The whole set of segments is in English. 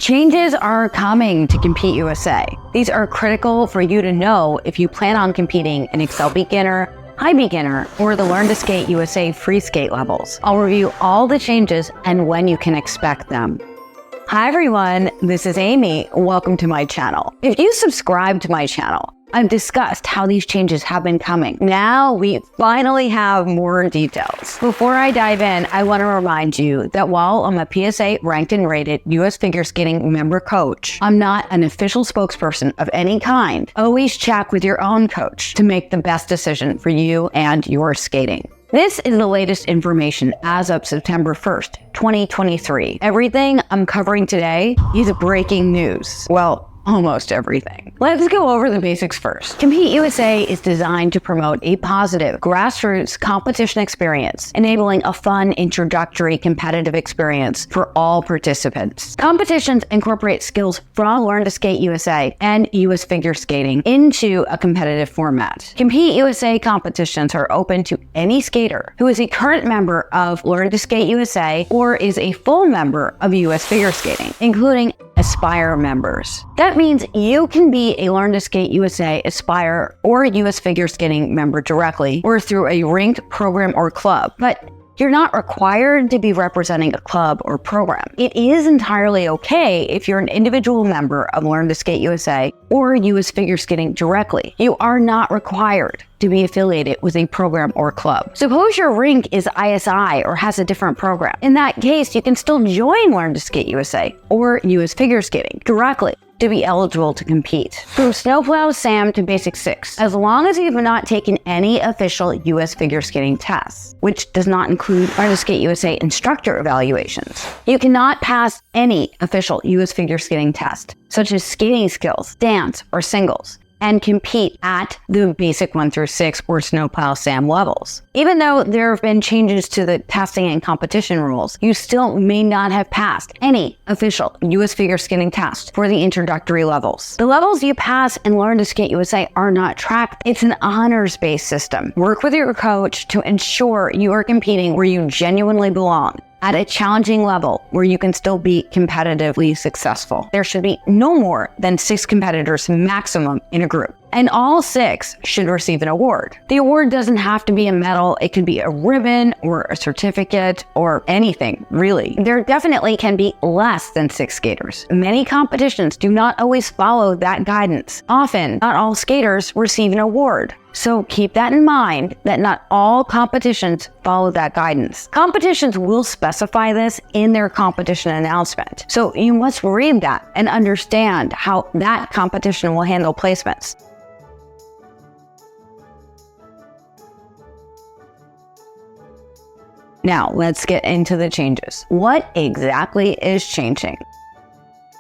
Changes are coming to Compete USA. These are critical for you to know if you plan on competing in Excel Beginner, High Beginner, or the Learn to Skate USA free skate levels. I'll review all the changes and when you can expect them. Hi everyone, this is Amy. Welcome to my channel. If you subscribe to my channel, I've discussed how these changes have been coming. Now we finally have more details. Before I dive in, I want to remind you that while I'm a PSA ranked and rated US figure skating member coach, I'm not an official spokesperson of any kind. Always check with your own coach to make the best decision for you and your skating. This is the latest information as of September 1st, 2023. Everything I'm covering today is breaking news. Well, almost everything. Let's go over the basics first. Compete USA is designed to promote a positive grassroots competition experience, enabling a fun introductory competitive experience for all participants. Competitions incorporate skills from Learn to Skate USA and US figure skating into a competitive format. Compete USA competitions are open to any skater who is a current member of Learn to Skate USA or is a full member of US figure skating, including Aspire members. That means you can be a Learn to Skate USA, Aspire, or US figure skating member directly or through a ranked program or club, but you're not required to be representing a club or program. It is entirely okay if you're an individual member of Learn to Skate USA or US figure skating directly. You are not required to be affiliated with a program or club. Suppose your rink is ISSA or has a different program. In that case, you can still join Learn to Skate USA or US figure skating directly to be eligible to compete. From Snowplow Sam to Basic 6, as long as you have not taken any official US figure skating tests, which does not include Learn to Skate USA instructor evaluations, you cannot pass any official US figure skating test, such as skating skills, dance, or singles, and compete at the Basic 1 through 6 or Snowplow Sam levels. Even though there have been changes to the testing and competition rules, you still may not have passed any official US figure skating test for the introductory levels. The levels you pass and Learn to Skate USA are not tracked. It's an honors-based system. Work with your coach to ensure you are competing where you genuinely belong, at a challenging level where you can still be competitively successful. There should be no more than 6 competitors maximum in a group, and all 6 should receive an award. The award doesn't have to be a medal. It could be a ribbon or a certificate or anything, really. There definitely can be less than 6 skaters. Many competitions do not always follow that guidance. Often, not all skaters receive an award. So keep that in mind, that not all competitions follow that guidance. Competitions will specify this in their competition announcement. So you must read that and understand how that competition will handle placements. Now, let's get into the changes. What exactly is changing?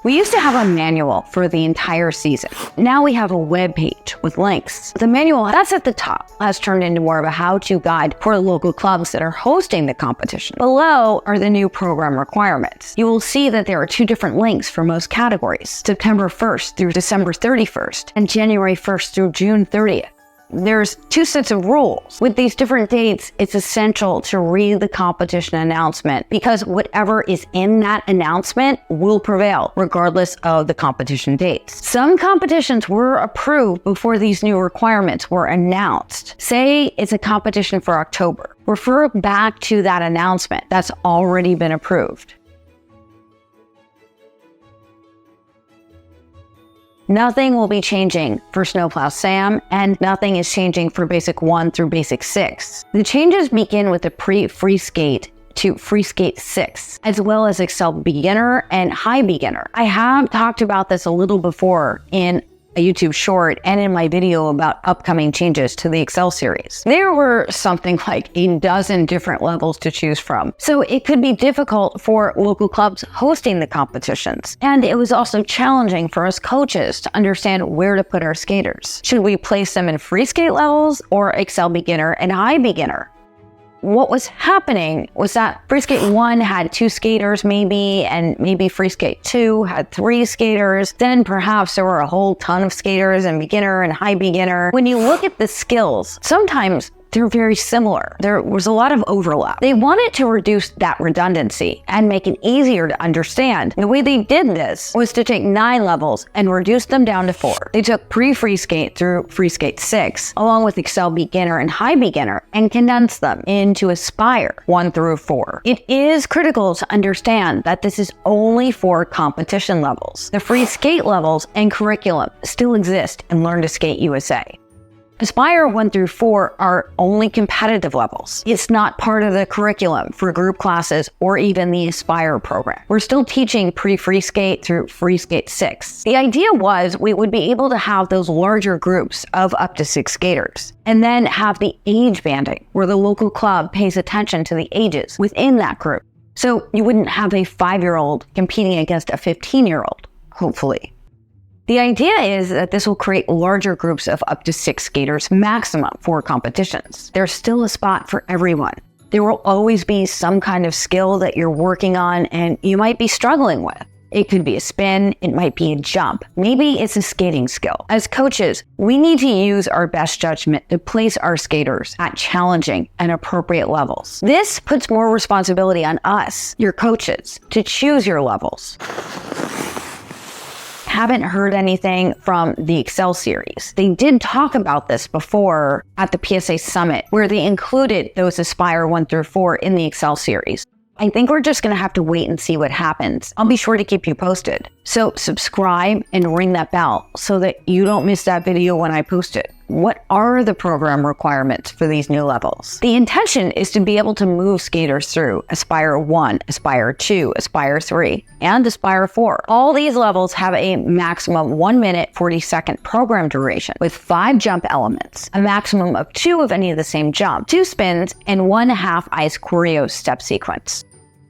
We used to have a manual for the entire season. Now we have a web page with links. The manual that's at the top has turned into more of a how-to guide for local clubs that are hosting the competition. Below are the new program requirements. You will see that there are 2 different links for most categories, September 1st through December 31st and January 1st through June 30th. There's 2 sets of rules. With these different dates, it's essential to read the competition announcement because whatever is in that announcement will prevail regardless of the competition dates. Some competitions were approved before these new requirements were announced. Say it's a competition for October. Refer back to that announcement that's already been approved. Nothing will be changing for Snowplow Sam, and nothing is changing for Basic 1 through Basic 6. The changes begin with the pre-free skate to Free Skate 6, as well as Excel Beginner and High Beginner. I have talked about this a little before in a YouTube short and in my video about upcoming changes to the Excel series. There were something like a dozen different levels to choose from, so it could be difficult for local clubs hosting the competitions. And it was also challenging for us coaches to understand where to put our skaters. Should we place them in free skate levels or Excel Beginner and High Beginner? what was happening was that Free Skate 1 had 2 skaters maybe, and maybe Free Skate 2 had 3 skaters. Then perhaps there were a whole ton of skaters in beginner and high beginner. When you look at the skills, sometimes they're very similar. There was a lot of overlap. They wanted to reduce that redundancy and make it easier to understand. The way they did this was to take 9 levels and reduce them down to 4. They took pre-free skate through free skate 6, along with Excel beginner and high beginner, and condensed them into Aspire 1 through 4. It is critical to understand that this is only for competition levels. The free skate levels and curriculum still exist in Learn to Skate USA. Aspire 1 through 4 are only competitive levels. It's not part of the curriculum for group classes or even the Aspire program. We're still teaching pre-free skate through free skate 6. The idea was we would be able to have those larger groups of up to 6 skaters, and then have the age banding where the local club pays attention to the ages within that group. So you wouldn't have a 5-year-old competing against a 15-year-old, hopefully. The idea is that this will create larger groups of up to 6 skaters maximum for competitions. There's still a spot for everyone. There will always be some kind of skill that you're working on and you might be struggling with. It could be a spin, it might be a jump, maybe it's a skating skill. As coaches, we need to use our best judgment to place our skaters at challenging and appropriate levels. This puts more responsibility on us, your coaches, to choose your levels. Haven't heard anything from the Excel series. They did talk about this before at the PSA Summit, where they included those Aspire 1 through 4 in the Excel series. I think we're just going to have to wait and see what happens. I'll be sure to keep you posted. So subscribe and ring that bell so that you don't miss that video when I post it. What are the program requirements for these new levels? The intention is to be able to move skaters through Aspire 1, Aspire 2, Aspire 3, and Aspire 4. All these levels have a maximum 1 minute 40-second program duration with 5 jump elements, a maximum of 2 of any of the same jump, 2 spins, and 1 half ice choreo step sequence.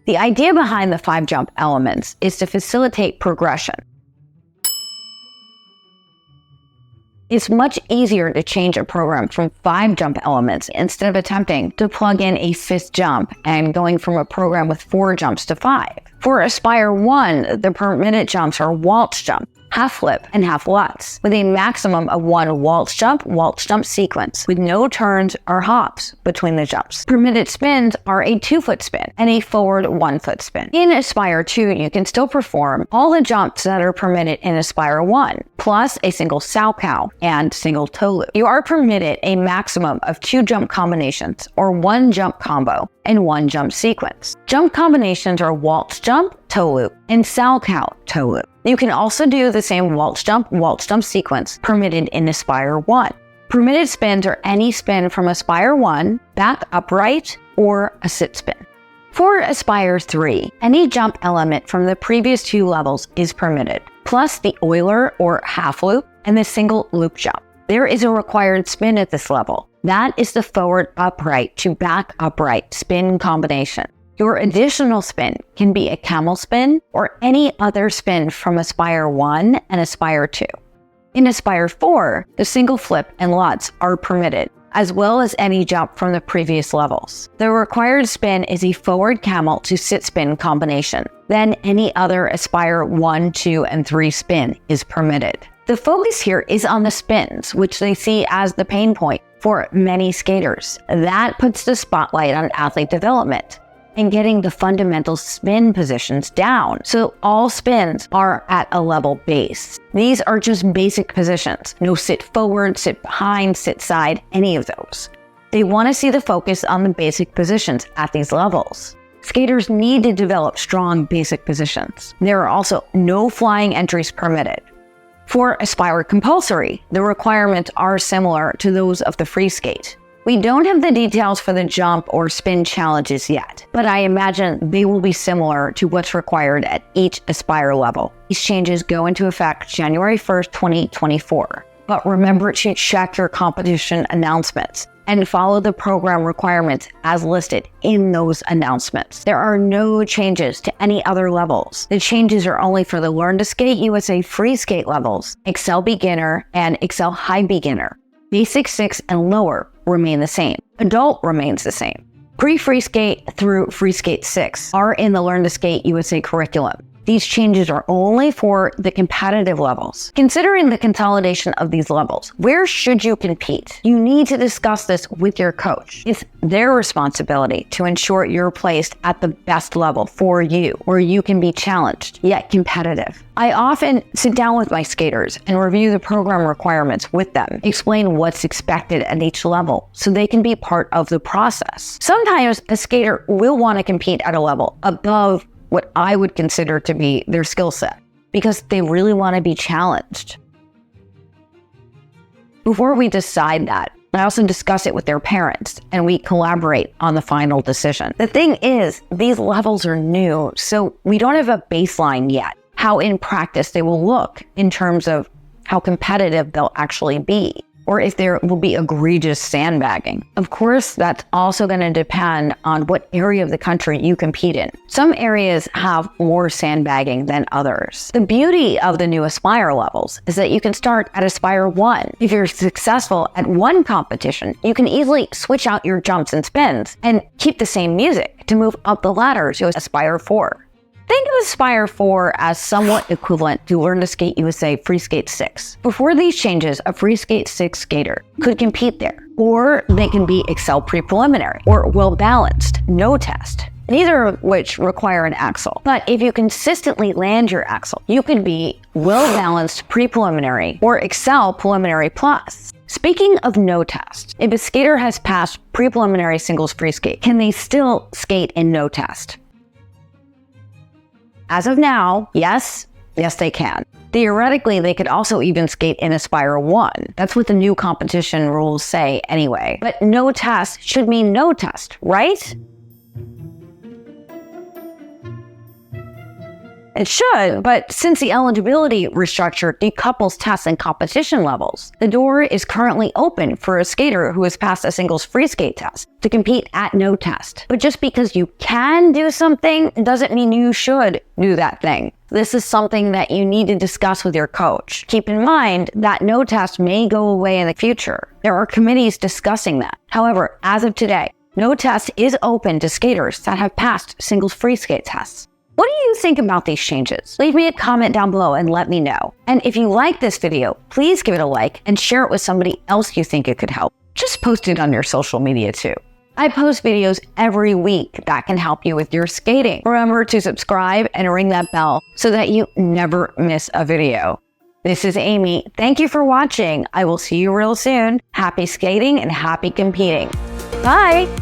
The idea behind the 5 jump elements is to facilitate progression. It's much easier to change a program from 5 jump elements instead of attempting to plug in a 5th jump and going from a program with 4 jumps to 5. For Aspire 1, the permitted jumps are waltz jump, half flip, and half lutz, with a maximum of 1 waltz jump sequence, with no turns or hops between the jumps. Permitted spins are a 2-foot spin and a forward 1-foot spin. In Aspire 2, you can still perform all the jumps that are permitted in Aspire 1, plus a single sow cow and single toe loop. You are permitted a maximum of 2 jump combinations, or 1 jump combo, and 1 jump sequence. Jump combinations are waltz jump, toe loop, and sow cow, toe loop. You can also do the same waltz jump sequence permitted in Aspire 1. Permitted spins are any spin from Aspire 1, back upright, or a sit spin. For Aspire 3, any jump element from the previous 2 levels is permitted, plus the Euler or half loop and the single loop jump. There is a required spin at this level. That is the forward upright to back upright spin combination. Your additional spin can be a camel spin or any other spin from Aspire 1 and Aspire 2. In Aspire 4, the single flip and lutz are permitted, as well as any jump from the previous levels. The required spin is a forward camel to sit spin combination. Then any other Aspire 1, 2, and 3 spin is permitted. The focus here is on the spins, which they see as the pain point for many skaters. That puts the spotlight on athlete development and getting the fundamental spin positions down, so all spins are at a level base. These are just basic positions. No sit forward, sit behind, sit side, any of those. They want to see the focus on the basic positions at these levels. Skaters need to develop strong basic positions. There are also no flying entries permitted. For Aspire Compulsory, the requirements are similar to those of the free skate. We don't have the details for the jump or spin challenges yet, but I imagine they will be similar to what's required at each Aspire level. These changes go into effect January 1st, 2024. But remember to check your competition announcements and follow the program requirements as listed in those announcements. There are no changes to any other levels. The changes are only for the Learn to Skate USA free skate levels, Excel Beginner, and Excel High Beginner. Basic 6 and lower remain the same. Adult remains the same. Pre-free skate through free skate 6 are in the Learn to Skate USA curriculum. these changes are only for the competitive levels. Considering the consolidation of these levels, where should you compete? You need to discuss this with your coach. It's their responsibility to ensure you're placed at the best level for you, where you can be challenged, yet competitive. I often sit down with my skaters and review the program requirements with them, explain what's expected at each level so they can be part of the process. Sometimes a skater will want to compete at a level above what I would consider to be their skill set because they really want to be challenged. Before we decide that, I also discuss it with their parents and we collaborate on the final decision. The thing is, these levels are new, so we don't have a baseline yet. How in practice they will look in terms of how competitive they'll actually be, or if there will be egregious sandbagging. Of course, that's also going to depend on what area of the country you compete in. Some areas have more sandbagging than others. The beauty of the new Aspire levels is that you can start at Aspire 1. If you're successful at one competition, you can easily switch out your jumps and spins and keep the same music to move up the ladder to Aspire 4. Think of Aspire 4 as somewhat equivalent to Learn to Skate USA Free Skate 6. Before these changes, a Free Skate 6 skater could compete there, or they can be Excel Pre-Preliminary, or Well Balanced, No Test, neither of which require an axle. But if you consistently land your axle, you could be Well Balanced Pre-Preliminary, or Excel Preliminary Plus. Speaking of no test, if a skater has passed pre-preliminary singles free skate, can they still skate in no test? As of now, yes, they can. Theoretically, they could also even skate in Aspire 1. That's what the new competition rules say anyway. But no test should mean no test, right? It should, but since the eligibility restructure decouples tests and competition levels, the door is currently open for a skater who has passed a singles free skate test to compete at no test. But just because you can do something doesn't mean you should do that thing. This is something that you need to discuss with your coach. Keep in mind that no test may go away in the future. There are committees discussing that. However, as of today, no test is open to skaters that have passed singles free skate tests. What do you think about these changes? Leave me a comment down below and let me know. And if you like this video, please give it a like and share it with somebody else you think it could help. Just post it on your social media too. I post videos every week that can help you with your skating. Remember to subscribe and ring that bell so that you never miss a video. This is Aimée. Thank you for watching. I will see you real soon. Happy skating and happy competing. Bye.